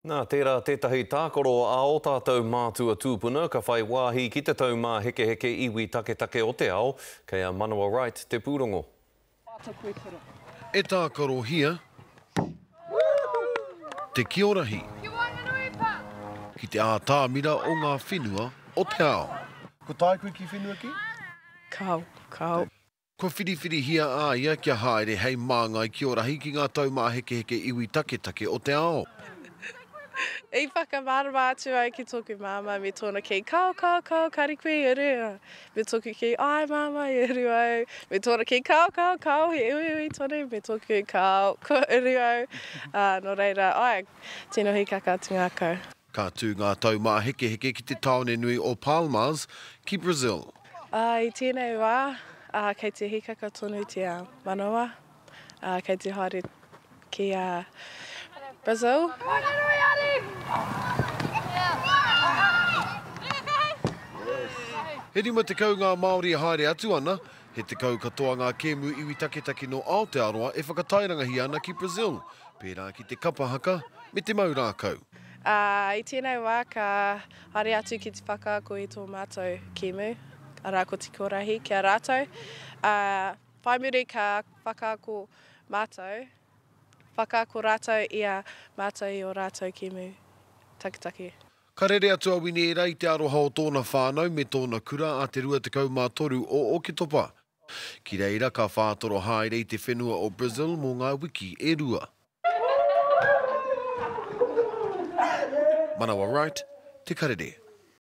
Nā, tērā tētahi tākoro a o tātou mātua tūpuna, ka whai wāhi ki te taumā heke iwi take o te ao, kei a Manawa Wright te pūrongo. E tākoro hia, te kiorahi, ki te ātāmira o ngā whenua o te ao. Ko tāi koe ki whenua ki? Kau. Ko whiriwhiri hia a ia kia haere hei māngai kiorahi ki ngā taumā heke iwi take o te ao. I whakamārama atu ai ki tōku māma, me tōna kei kau, karikui uru. Me tōku kei ai māma i uru au. Me tōna kei kau, he ui tonu. Me tōku kau, ko uru au. Nō reira, ai, tino hi kaka tunga kau. Ka tū ngā taumā heke ki te taone nui o Palmas ki Brazil. I tēnei wā, kei te hikaka tonu te Manawa, kei te haere ki Brazil. He rima te kau ngā Māori haere atu ana, he te kau katoa ngā kēmu iwi take no Aotearoa e whakatairangahi ana ki Brazil, pērā ki te kapahaka me te mau rākau. I tēnei wā ka haere atu ki te whakaako i tō mātou kēmu, arā ko te korahi kia rātou. Whai muri ka whakaako mātou, whakaako rātou ia mātou i o rātou kēmu takitaki. Ka rere atu awini e rei te aroha o tōna whānau me tōna kura a te rua te kaumātoru o Oketopa. Ki reira ka whātoro haere i te whenua o Brazil mō ngā wiki e rua. Manawa Wright, te karere.